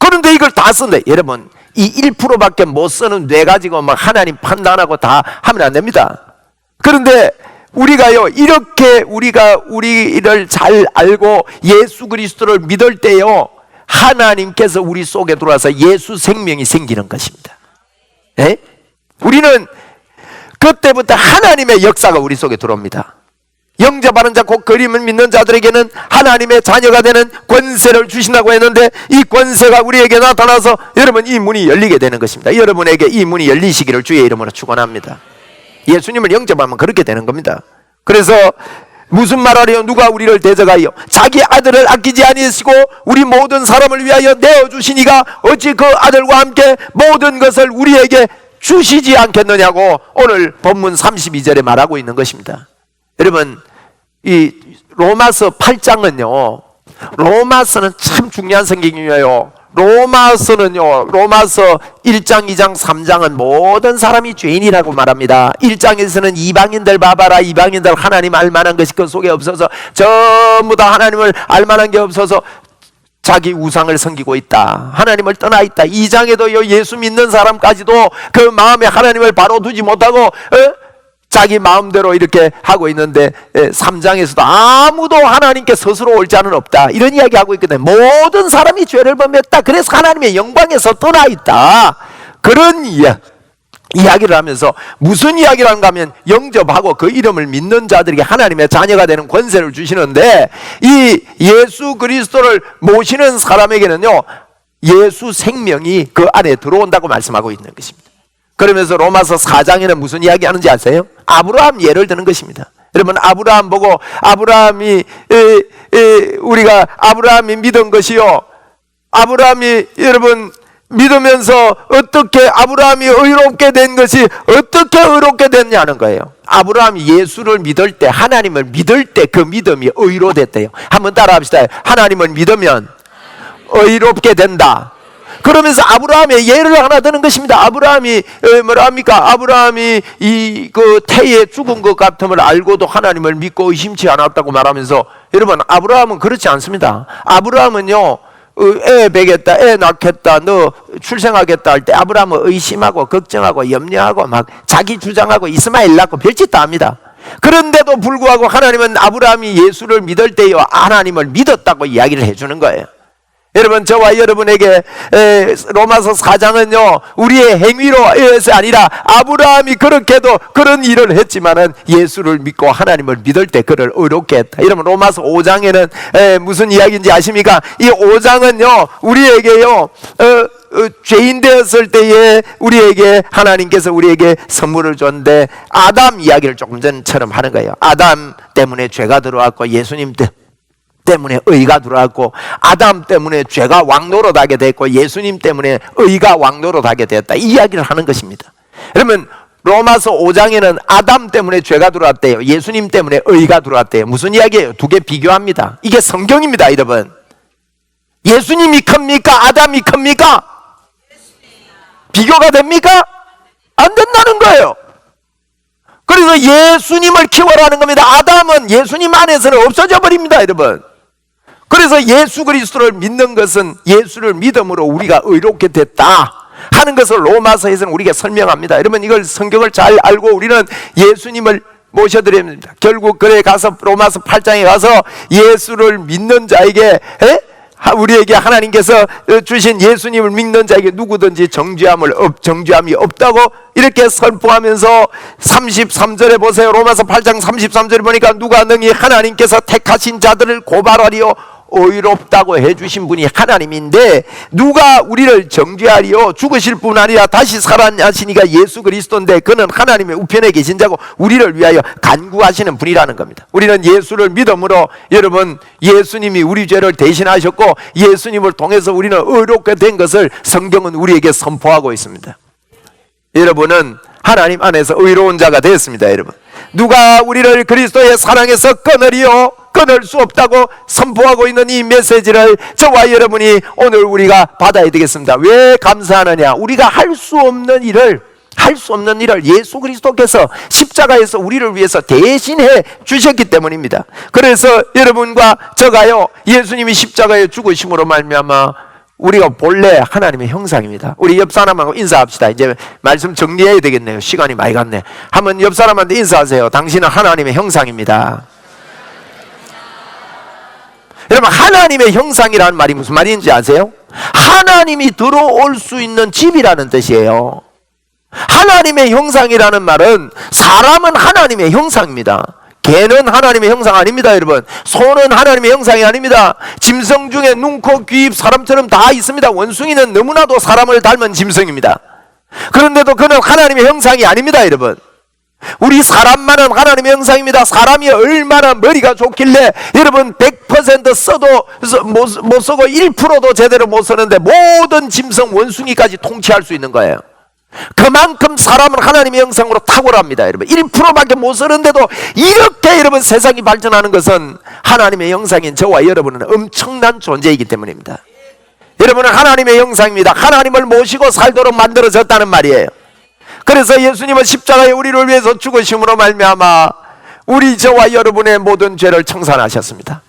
그런데 이걸 다 쓴대. 여러분, 이 1%밖에 못 쓰는 뇌 가지고 막 하나님 판단하고 다 하면 안 됩니다. 그런데 우리가요, 이렇게 우리가 우리를 잘 알고 예수 그리스도를 믿을 때요, 하나님께서 우리 속에 들어와서 예수 생명이 생기는 것입니다. 네? 우리는 그때부터 하나님의 역사가 우리 속에 들어옵니다. 영접하는 자 곧 그림을 믿는 자들에게는 하나님의 자녀가 되는 권세를 주신다고 했는데, 이 권세가 우리에게 나타나서 여러분 이 문이 열리게 되는 것입니다. 여러분에게 이 문이 열리시기를 주의 이름으로 축원합니다. 예수님을 영접하면 그렇게 되는 겁니다. 그래서 무슨 말하리요? 누가 우리를 대적하여 자기 아들을 아끼지 아니하시고 우리 모든 사람을 위하여 내어주시니가 어찌 그 아들과 함께 모든 것을 우리에게 주시지 않겠느냐고 오늘 본문 32절에 말하고 있는 것입니다. 여러분, 이 로마서 8장은요, 로마서는 참 중요한 성경이에요. 로마서는요, 로마서 1장, 2장, 3장은 모든 사람이 죄인이라고 말합니다. 1장에서는 이방인들 봐봐라, 이방인들 하나님 알만한 것이 그 속에 없어서 전부 다 하나님을 알만한 게 없어서 자기 우상을 섬기고 있다, 하나님을 떠나 있다. 2장에도요, 예수 믿는 사람까지도 그 마음에 하나님을 바로 두지 못하고 자기 마음대로 이렇게 하고 있는데, 3장에서도 아무도 하나님께 스스로 올 자는 없다, 이런 이야기하고 있거든요. 모든 사람이 죄를 범했다, 그래서 하나님의 영광에서 떠나 있다, 그런 이야기를 하면서 무슨 이야기를 하는가 하면, 영접하고 그 이름을 믿는 자들에게 하나님의 자녀가 되는 권세를 주시는데, 이 예수 그리스도를 모시는 사람에게는요 예수 생명이 그 안에 들어온다고 말씀하고 있는 것입니다. 그러면서 로마서 4장에는 무슨 이야기 하는지 아세요? 아브라함 예를 드는 것입니다. 여러분, 아브라함 보고 아브라함이 우리가 아브라함이 믿은 것이요, 아브라함이 여러분 믿으면서 어떻게 아브라함이 의롭게 된 것이 어떻게 의롭게 됐냐는 거예요. 아브라함이 예수를 믿을 때, 하나님을 믿을 때 그 믿음이 의로 됐대요. 한번 따라 합시다. 하나님을 믿으면 의롭게 된다. 그러면서 아브라함의 예를 하나 드는 것입니다. 아브라함이 뭐라 합니까? 아브라함이 그 태에 죽은 것 같음을 알고도 하나님을 믿고 의심치 않았다고 말하면서, 여러분, 아브라함은 그렇지 않습니다. 아브라함은요, 애 베겠다, 애 낳겠다, 너 출생하겠다 할 때 아브라함은 의심하고 걱정하고 염려하고 막 자기 주장하고 이스마엘 낳고 별짓 다 합니다. 그런데도 불구하고 하나님은 아브라함이 예수를 믿을 때요, 하나님을 믿었다고 이야기를 해주는 거예요. 여러분, 저와 여러분에게 로마서 4장은요 우리의 행위로 해서 아니라 아브라함이 그렇게도 그런 일을 했지만은 예수를 믿고 하나님을 믿을 때 그를 의롭게 했다. 여러분, 로마서 5장에는 무슨 이야기인지 아십니까? 이 5장은요 우리에게요 죄인 되었을 때에 우리에게 하나님께서 우리에게 선물을 줬는데, 아담 이야기를 조금 전처럼 하는 거예요. 아담 때문에 죄가 들어왔고 예수님 때문에 의가 들어왔고, 아담 때문에 죄가 왕노릇하게 됐고 예수님 때문에 의가 왕노릇하게 되었다, 이 이야기를 하는 것입니다. 그러면 로마서 5장에는 아담 때문에 죄가 들어왔대요, 예수님 때문에 의가 들어왔대요. 무슨 이야기예요? 두 개 비교합니다. 이게 성경입니다. 여러분, 예수님이 큽니까? 아담이 큽니까? 비교가 됩니까? 안 된다는 거예요. 그래서 예수님을 키워라는 겁니다. 아담은 예수님 안에서는 없어져 버립니다. 여러분, 그래서 예수 그리스도를 믿는 것은 예수를 믿음으로 우리가 의롭게 됐다 하는 것을 로마서에서는 우리에게 설명합니다. 여러분, 이걸 성경을 잘 알고 우리는 예수님을 모셔드려야 합니다. 결국 그래 가서 로마서 8장에 가서 예수를 믿는 자에게 우리에게 하나님께서 주신 예수님을 믿는 자에게 누구든지 정죄함이 없다고 이렇게 선포하면서 33절에 보세요. 로마서 8장 33절에 보니까 누가 능히 하나님께서 택하신 자들을 고발하리요 의롭다고 해주신 분이 하나님인데 누가 우리를 정죄하리요? 죽으실 뿐 아니라 다시 살아나시니까 예수 그리스도인데 그는 하나님의 우편에 계신 자고 우리를 위하여 간구하시는 분이라는 겁니다. 우리는 예수를 믿음으로 여러분 예수님이 우리 죄를 대신하셨고 예수님을 통해서 우리는 의롭게 된 것을 성경은 우리에게 선포하고 있습니다. 여러분은 하나님 안에서 의로운 자가 되었습니다. 여러분, 누가 우리를 그리스도의 사랑에서 끊으리요? 끊을 수 없다고 선포하고 있는 이 메시지를 저와 여러분이 오늘 우리가 받아야 되겠습니다. 왜 감사하느냐? 우리가 할 수 없는 일을 예수 그리스도께서 십자가에서 우리를 위해서 대신해 주셨기 때문입니다. 그래서 여러분과 저가요, 예수님이 십자가에 죽으심으로 말미암아 우리가 본래 하나님의 형상입니다. 우리 옆 사람하고 인사합시다. 이제 말씀 정리해야 되겠네요. 시간이 많이 갔네. 한번 옆 사람한테 인사하세요. 당신은 하나님의 형상입니다. 여러분, 하나님의 형상이라는 말이 무슨 말인지 아세요? 하나님이 들어올 수 있는 집이라는 뜻이에요. 하나님의 형상이라는 말은 사람은 하나님의 형상입니다. 개는 하나님의 형상 아닙니다. 여러분, 소는 하나님의 형상이 아닙니다. 짐승 중에 눈, 코, 귀, 입 사람처럼 다 있습니다. 원숭이는 너무나도 사람을 닮은 짐승입니다. 그런데도 그는 하나님의 형상이 아닙니다. 여러분, 우리 사람만은 하나님의 형상입니다. 사람이 얼마나 머리가 좋길래 여러분 100% 써도 못 쓰고 1%도 제대로 못 쓰는데 모든 짐승 원숭이까지 통치할 수 있는 거예요. 그만큼 사람은 하나님의 형상으로 탁월합니다. 여러분, 1%밖에 못 쓰는데도 이렇게 여러분 세상이 발전하는 것은 하나님의 형상인 저와 여러분은 엄청난 존재이기 때문입니다. 여러분은 하나님의 형상입니다. 하나님을 모시고 살도록 만들어졌다는 말이에요. 그래서 예수님은 십자가에 우리를 위해서 죽으심으로 말미암아 우리 저와 여러분의 모든 죄를 청산하셨습니다.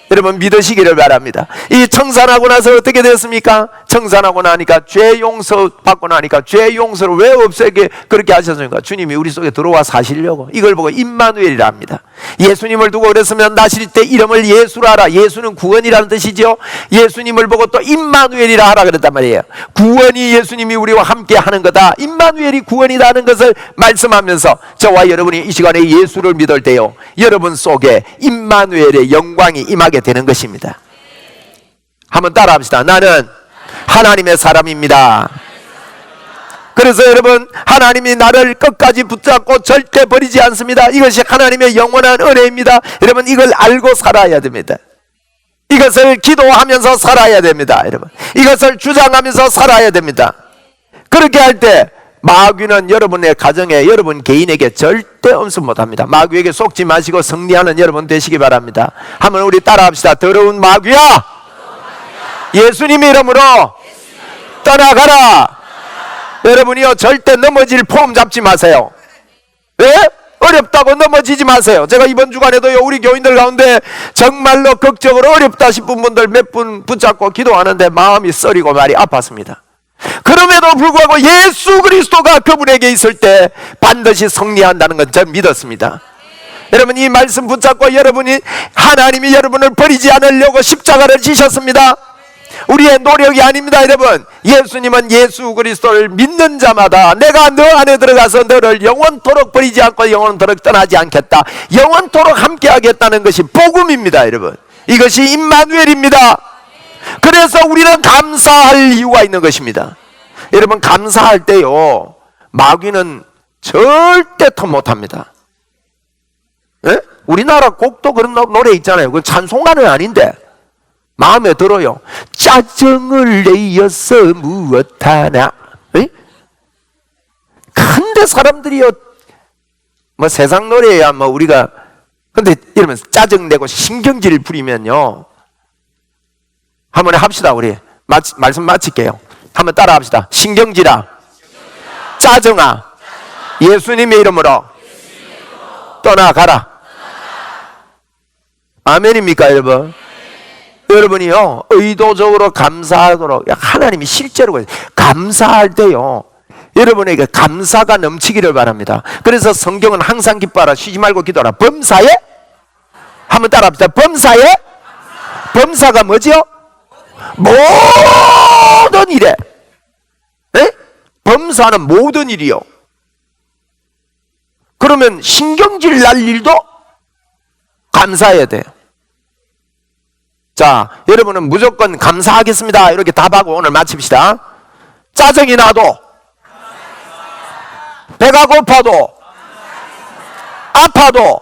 여러분 믿으시기를 바랍니다. 이 청산하고 나서 어떻게 됐습니까? 청산하고 나니까 죄 용서 받고 나니까 죄 용서를 왜 없애게 그렇게 하셨습니까? 주님이 우리 속에 들어와 사시려고. 이걸 보고 임마누엘이라 합니다. 예수님을 두고 그랬으면 나실 때 이름을 예수라 하라. 예수는 구원이라는 뜻이죠. 예수님을 보고 또 임마누엘이라 하라 그랬단 말이에요. 구원이 예수님이 우리와 함께 하는 거다. 임마누엘이 구원이라는 것을 말씀하면서 저와 여러분이 이 시간에 예수를 믿을 때요, 여러분 속에 임마누엘의 영광이 임하게 되는 것입니다. 한번 따라 합시다. 나는 하나님의 사람입니다. 그래서 여러분, 하나님이 나를 끝까지 붙잡고 절대 버리지 않습니다. 이것이 하나님의 영원한 은혜입니다. 여러분, 이걸 알고 살아야 됩니다. 이것을 기도하면서 살아야 됩니다. 여러분, 이것을 주장하면서 살아야 됩니다. 그렇게 할 때 마귀는 여러분의 가정에, 여러분 개인에게 절대 엄습 못합니다. 마귀에게 속지 마시고 승리하는 여러분 되시기 바랍니다. 한번 우리 따라합시다. 더러운 마귀야, 예수님 이름으로 떠나가라. 여러분이요, 절대 넘어질 폼 잡지 마세요. 왜? 어렵다고 넘어지지 마세요. 제가 이번 주간에도요, 우리 교인들 가운데 정말로 극적으로 어렵다 싶은 분들 몇 분 붙잡고 기도하는데 마음이 쓰리고 말이 아팠습니다. 그럼에도 불구하고 예수 그리스도가 그분에게 있을 때 반드시 승리한다는 건 전 믿었습니다. 여러분, 이 말씀 붙잡고 여러분이, 하나님이 여러분을 버리지 않으려고 십자가를 지셨습니다. 우리의 노력이 아닙니다. 여러분, 예수님은 예수 그리스도를 믿는 자마다 내가 너 안에 들어가서 너를 영원토록 버리지 않고 영원토록 떠나지 않겠다, 영원토록 함께 하겠다는 것이 복음입니다. 여러분, 이것이 임마누엘입니다. 그래서 우리는 감사할 이유가 있는 것입니다. 여러분, 감사할 때요, 마귀는 절대 터 못합니다. 예? 우리나라 곡도 그런 노래 있잖아요. 그 찬송가는 아닌데 마음에 들어요. 짜증을 내어서 무엇하나. 예? 근데 사람들이요, 뭐 세상 노래야 뭐 우리가, 근데 이러면 짜증내고 신경질 부리면요, 한번 합시다. 우리 말씀 마칠게요. 한번 따라 합시다. 신경질아, 짜증아, 예수님의 이름으로 떠나가라. 아멘입니까 여러분? 여러분이요, 의도적으로 감사하도록, 하나님이 실제로 감사할 때요, 여러분에게 감사가 넘치기를 바랍니다. 그래서 성경은 항상 기뻐하라, 쉬지 말고 기도하라. 범사에, 한번 따라 합시다. 범사에, 범사가 뭐죠? 모든 일에, 네? 범사하는 모든 일이요. 그러면 신경질 날 일도 감사해야 돼요. 자, 여러분은 무조건 감사하겠습니다 이렇게 답하고 오늘 마칩시다. 짜증이 나도, 배가 고파도, 아파도,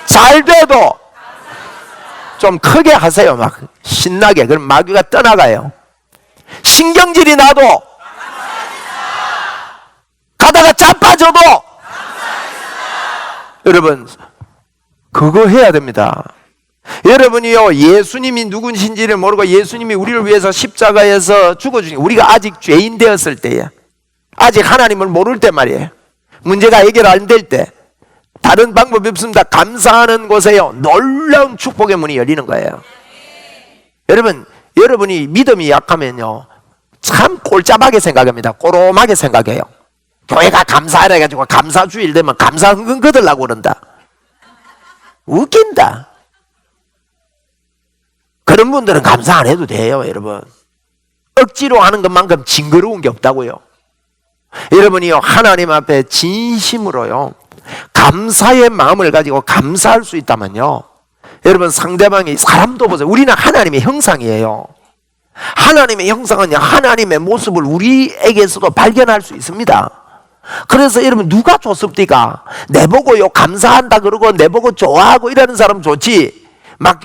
잘 돼도 좀 크게 하세요. 막 신나게. 그럼 마귀가 떠나가요. 신경질이 나도, 가다가 자빠져도, 여러분 그거 해야 됩니다. 여러분이요, 예수님이 누구신지를 모르고 예수님이 우리를 위해서 십자가에서 죽어주신, 우리가 아직 죄인 되었을 때에, 아직 하나님을 모를 때 말이에요. 문제가 해결 안 될 때, 다른 방법이 없습니다. 감사하는 곳에요, 놀라운 축복의 문이 열리는 거예요. 여러분이 믿음이 약하면요, 참 꼴짜하게 생각합니다. 꼬롬하게 생각해요. 교회가 감사하라 해가지고 감사주일 되면 감사 흥금 거들라고 그런다. 웃긴다. 그런 분들은 감사 안 해도 돼요. 여러분, 억지로 하는 것만큼 징그러운 게 없다고요. 여러분이요, 하나님 앞에 진심으로요 감사의 마음을 가지고 감사할 수 있다면요, 여러분 상대방이, 사람도 보세요. 우리는 하나님의 형상이에요. 하나님의 형상은요, 하나님의 모습을 우리에게서도 발견할 수 있습니다. 그래서 여러분, 누가 좋습니까? 내보고요 감사한다 그러고 내보고 좋아하고 이러는 사람 좋지, 막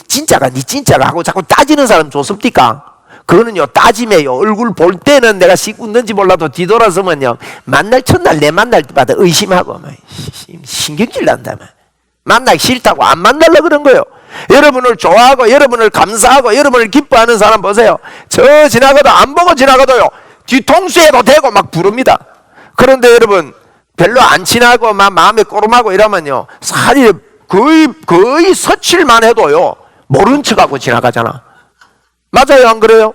진짜가 니 진짜가 하고 자꾸 따지는 사람 좋습니까? 그거는요, 따짐에요, 얼굴 볼 때는 내가 씩 웃는지 몰라도 뒤돌아서면요, 만날 첫날 내 만날 때마다 의심하고 신경질 난다며, 만나기 싫다고 안 만나려고 그런 거예요. 여러분을 좋아하고 여러분을 감사하고 여러분을 기뻐하는 사람 보세요. 저 지나가도, 안 보고 지나가도요 뒤통수에도 대고 막 부릅니다. 그런데 여러분, 별로 안 친하고 막 마음에 꼬름하고 이러면요, 살이 거의 서칠만 해도요 모른 척하고 지나가잖아. 맞아요, 안 그래요?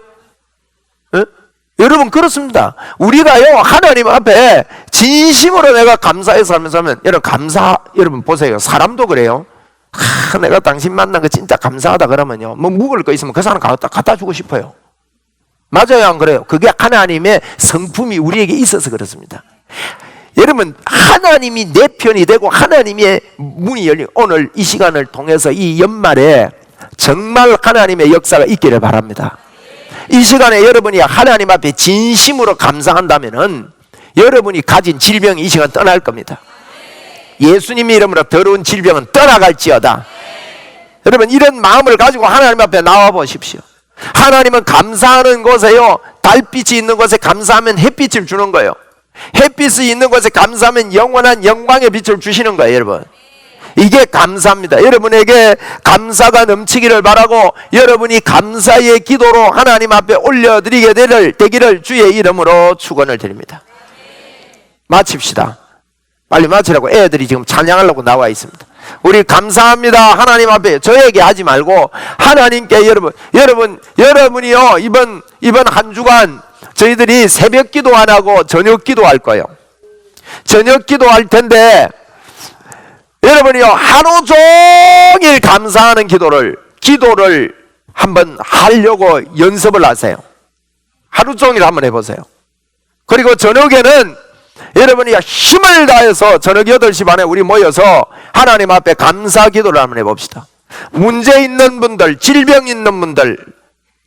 에? 여러분 그렇습니다. 우리가요 하나님 앞에 진심으로 내가 감사해서 살면서 하면, 여러분 보세요. 사람도 그래요. 내가 당신 만난 거 진짜 감사하다 그러면요, 뭐 묵을 거 있으면 그 사람 갖다 주고 싶어요. 맞아요, 안 그래요? 그게 하나님의 성품이 우리에게 있어서 그렇습니다. 여러분, 하나님이 내 편이 되고 하나님의 문이 열린 오늘 이 시간을 통해서 이 연말에 정말 하나님의 역사가 있기를 바랍니다. 이 시간에 여러분이 하나님 앞에 진심으로 감사한다면은 여러분이 가진 질병이 이 시간 떠날 겁니다. 예수님의 이름으로 더러운 질병은 떠나갈지어다. 여러분, 이런 마음을 가지고 하나님 앞에 나와 보십시오. 하나님은 감사하는 곳에요, 달빛이 있는 곳에 감사하면 햇빛을 주는 거예요. 햇빛이 있는 곳에 감사하면 영원한 영광의 빛을 주시는 거예요. 여러분, 이게 감사입니다. 여러분에게 감사가 넘치기를 바라고, 여러분이 감사의 기도로 하나님 앞에 올려드리게 되기를 주의 이름으로 축원을 드립니다. 마칩시다. 빨리 마치라고. 애들이 지금 찬양하려고 나와 있습니다. 우리 감사합니다. 하나님 앞에 저에게 하지 말고 하나님께. 여러분이요, 이번 한 주간 저희들이 새벽 기도 안 하고 저녁 기도 할 거예요. 저녁 기도 할 텐데, 여러분이요 하루 종일 감사하는 기도를 한번 하려고 연습을 하세요. 하루 종일 한번 해보세요. 그리고 저녁에는 여러분이 힘을 다해서 저녁 8시 반에 우리 모여서 하나님 앞에 감사 기도를 한번 해봅시다. 문제 있는 분들, 질병 있는 분들,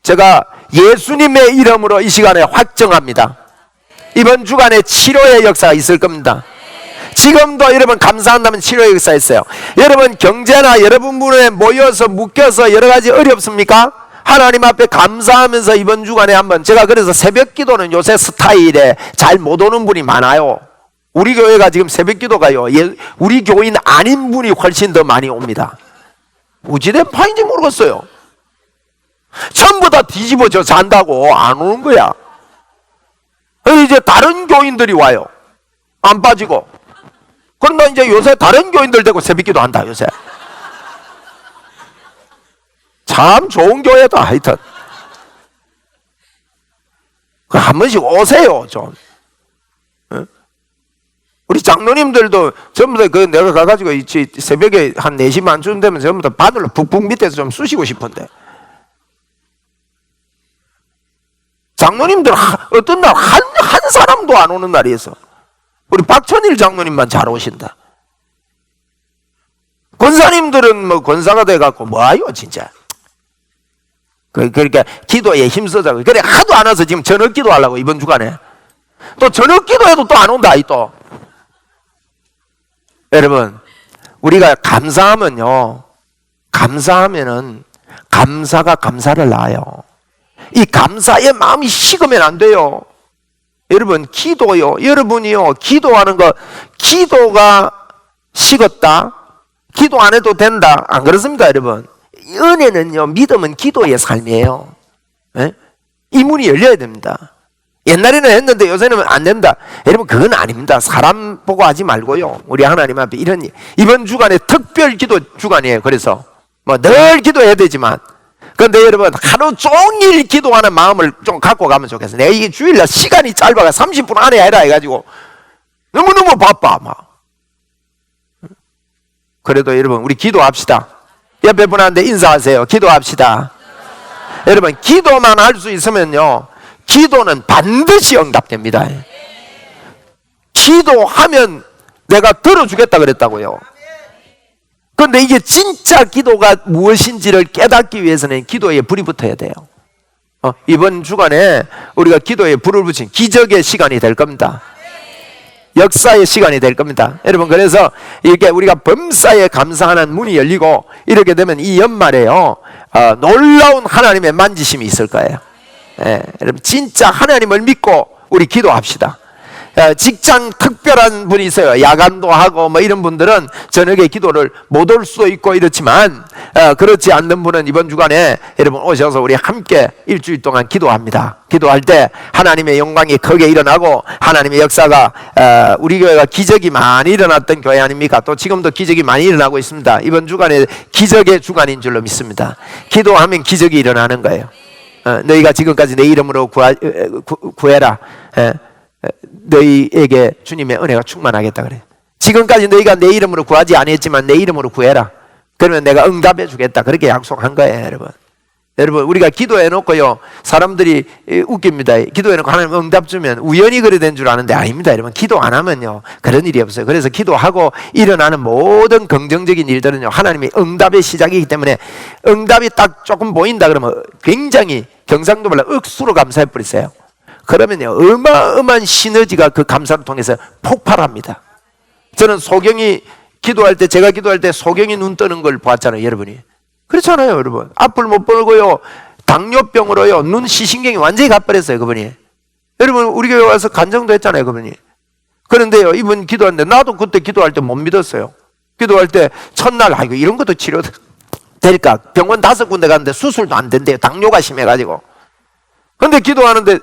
제가 예수님의 이름으로 이 시간에 확정합니다. 이번 주간에 치료의 역사가 있을 겁니다. 지금도 여러분 감사한다면 치료의 역사 있어요. 여러분 경제나 여러분에 모여서 묶여서 여러 가지 어렵습니까? 하나님 앞에 감사하면서 이번 주간에 한번, 제가 그래서 새벽 기도는 요새 스타일에 잘 못 오는 분이 많아요. 우리 교회가 지금 새벽 기도가요, 우리 교인 아닌 분이 훨씬 더 많이 옵니다. 어찌된 파인지 모르겠어요. 전부 다 뒤집어져 잔다고 안 오는 거야. 이제 다른 교인들이 와요. 안 빠지고. 그런데 이제 요새 다른 교인들 되고 새벽 기도 한다, 요새. 참 좋은 교회다, 하여튼. 한 번씩 오세요, 좀. 우리 장로님들도 전부 다 내가 가가지고 새벽에 한 4시 반쯤 되면 전부 다 바늘로 푹푹 밑에서 좀 쑤시고 싶은데. 장로님들 어떤 날 한 사람도 안 오는 날이 있어. 우리 박천일 장로님만 잘 오신다. 권사님들은 뭐 권사가 돼갖고 뭐하요 진짜. 그러니까 기도에 힘써자고. 그래 하도 안 와서 지금 저녁 기도하려고 이번 주간에. 또 저녁 기도해도 또 안 온다 또. 여러분 우리가 감사하면요, 감사하면은 감사가 감사를 낳아요. 이 감사의 마음이 식으면 안 돼요. 여러분 기도요, 여러분이요 기도하는 거, 기도가 식었다, 기도 안 해도 된다, 안 그렇습니까 여러분? 은혜는요, 믿음은 기도의 삶이에요. 네? 이 문이 열려야 됩니다. 옛날에는 했는데 요새는 안 된다. 여러분 그건 아닙니다. 사람 보고 하지 말고요, 우리 하나님 앞에 이번 주간에 특별 기도 주간이에요. 그래서 뭐 늘 기도해야 되지만, 그런데 여러분 하루 종일 기도하는 마음을 좀 갖고 가면 좋겠어요. 내가 이게 주일날 시간이 짧아가 30분 안에 해라 해가지고 너무너무 바빠 막. 그래도 여러분 우리 기도합시다. 옆에 분한테 인사하세요. 기도합시다. 여러분 기도만 할 수 있으면요, 기도는 반드시 응답됩니다. 기도하면 내가 들어주겠다 그랬다고요. 그런데 이게 진짜 기도가 무엇인지를 깨닫기 위해서는 기도에 불이 붙어야 돼요. 이번 주간에 우리가 기도에 불을 붙인 기적의 시간이 될 겁니다. 역사의 시간이 될 겁니다. 여러분 그래서 이렇게 우리가 범사에 감사하는 문이 열리고 이렇게 되면 이 연말에요, 놀라운 하나님의 만지심이 있을 거예요. 여러분 진짜 하나님을 믿고 우리 기도합시다. 직장 특별한 분이 있어요. 야간도 하고 뭐 이런 분들은 저녁에 기도를 못 올 수도 있고 이렇지만, 그렇지 않는 분은 이번 주간에 여러분 오셔서 우리 함께 일주일 동안 기도합니다. 기도할 때 하나님의 영광이 크게 일어나고 하나님의 역사가, 우리 교회가 기적이 많이 일어났던 교회 아닙니까? 또 지금도 기적이 많이 일어나고 있습니다. 이번 주간에 기적의 주간인 줄로 믿습니다. 기도하면 기적이 일어나는 거예요. 너희가 지금까지 내 이름으로 구해라. 너희에게 주님의 은혜가 충만하겠다 그래. 지금까지 너희가 내 이름으로 구하지 않았지만 내 이름으로 구해라. 그러면 내가 응답해 주겠다. 그렇게 약속한 거예요 여러분. 여러분 우리가 기도해 놓고요, 사람들이 웃깁니다. 기도해 놓고 하나님 응답 주면 우연히 그래 된 줄 아는데 아닙니다. 여러분 기도 안 하면요 그런 일이 없어요. 그래서 기도하고 일어나는 모든 긍정적인 일들은요 하나님의 응답의 시작이기 때문에, 응답이 딱 조금 보인다 그러면 굉장히 경상도 말로 억수로 감사해 버리세요. 그러면요 어마어마한 시너지가 그 감사를 통해서 폭발합니다. 저는 소경이 기도할 때, 제가 기도할 때 소경이 눈 뜨는 걸 봤잖아요 여러분이. 그렇잖아요 여러분. 앞을 못 보고요 당뇨병으로요 눈 시신경이 완전히 가버렸어요 그분이. 여러분 우리 교회 와서 간증도 했잖아요 그분이. 그런데요 이분 기도하는데, 나도 그때 기도할 때 못 믿었어요. 기도할 때 첫날 아이고 이런 것도 치료될까, 병원 5군데 갔는데 수술도 안 된대요. 당뇨가 심해가지고. 근데 기도하는데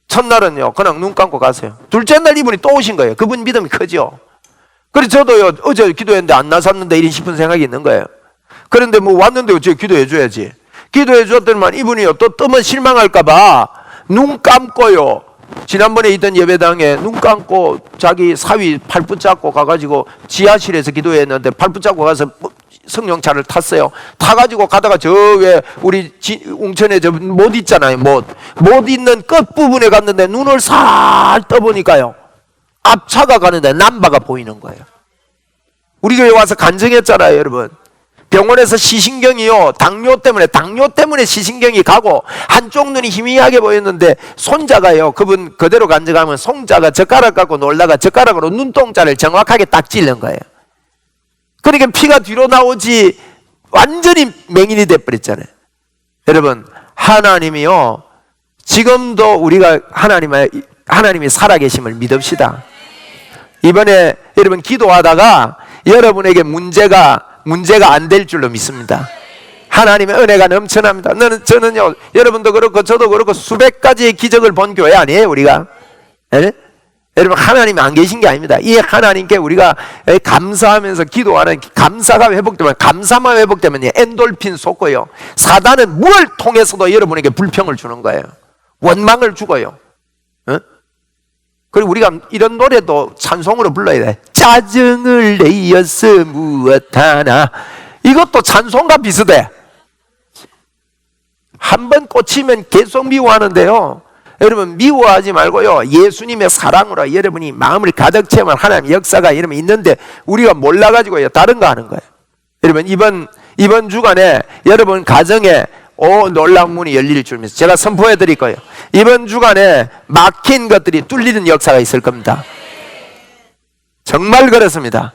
첫날은요 그냥 눈 감고 가세요. 둘째 날 이분이 또 오신 거예요. 그분 믿음이 크죠. 그래서 저도요 어제 기도했는데 안 나섰는데 이런 싶은 생각이 있는 거예요. 그런데 뭐 왔는데 어째 기도해 줘야지. 기도해 줬더니만 이분이요 또 뜨면 실망할까봐 눈 감고요, 지난번에 있던 예배당에 눈 감고 자기 사위 팔 붙잡고 가가지고 지하실에서 기도했는데 팔 붙잡고 가서 성령차를 탔어요. 타가지고 가다가 저 왜 우리 웅천에 저 못 있잖아요. 못 있는 끝부분에 갔는데 눈을 살 떠보니까요 앞차가 가는데 남바가 보이는 거예요. 우리 교회 와서 간증했잖아요 여러분. 병원에서 시신경이요 당뇨 때문에 시신경이 가고 한쪽 눈이 희미하게 보였는데 손자가요, 그분 그대로 간증하면 손자가 젓가락 갖고 놀다가 젓가락으로 눈동자를 정확하게 딱 찔른 거예요. 그러니까 피가 뒤로 나오지 완전히 맹인이 돼버렸잖아요. 여러분 하나님이요 지금도 우리가 하나님이 살아계심을 믿읍시다. 이번에 여러분 기도하다가 여러분에게 문제가 안 될 줄로 믿습니다. 하나님의 은혜가 넘쳐납니다. 저는요 여러분도 그렇고 저도 그렇고 수백 가지의 기적을 본 교회 아니에요 우리가. 네? 여러분 하나님이 안 계신 게 아닙니다. 이 하나님께 우리가 감사하면서 기도하는 감사가 회복되면, 감사만 회복되면 엔돌핀 솟고요, 사단은 뭘 통해서도 여러분에게 불평을 주는 거예요. 원망을 주고요. 그리고 우리가 이런 노래도 찬송으로 불러야 돼. 짜증을 내어서 무엇하나. 이것도 찬송과 비슷해. 한번 꽂히면 계속 미워하는데요 여러분 미워하지 말고요, 예수님의 사랑으로 여러분이 마음을 가득 채우면 하나님의 역사가 여러분 있는데 우리가 몰라가지고요 다른 거 하는 거예요. 여러분 이번 주간에 여러분 가정에 놀라운 문이 열릴 줄 믿습니다. 제가 선포해 드릴 거예요. 이번 주간에 막힌 것들이 뚫리는 역사가 있을 겁니다. 정말 그렇습니다.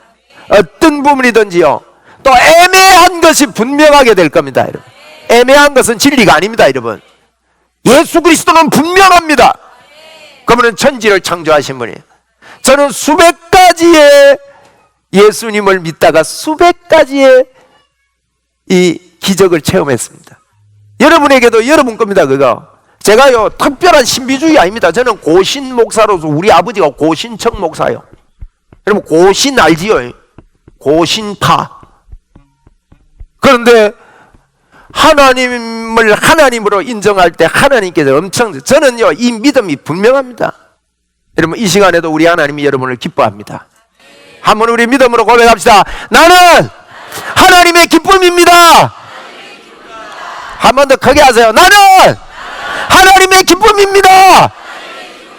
어떤 부분이든지요 또 애매한 것이 분명하게 될 겁니다. 여러분 애매한 것은 진리가 아닙니다. 여러분 예수 그리스도는 분명합니다. 그분은 천지를 창조하신 분이에요. 저는 수백 가지의 예수님을 믿다가 수백 가지의 이 기적을 체험했습니다. 여러분에게도 여러분 겁니다. 그거 제가요 특별한 신비주의 아닙니다. 저는 고신 목사로서 우리 아버지가 고신청 목사요. 여러분 고신 알지요? 고신파. 그런데 하나님을 하나님으로 인정할 때 하나님께서 엄청, 저는요 이 믿음이 분명합니다. 여러분 이 시간에도 우리 하나님이 여러분을 기뻐합니다. 한번 우리 믿음으로 고백합시다. 나는 하나님의 기쁨입니다. 한 번 더 크게 하세요. 나는 하나님의 기쁨입니다.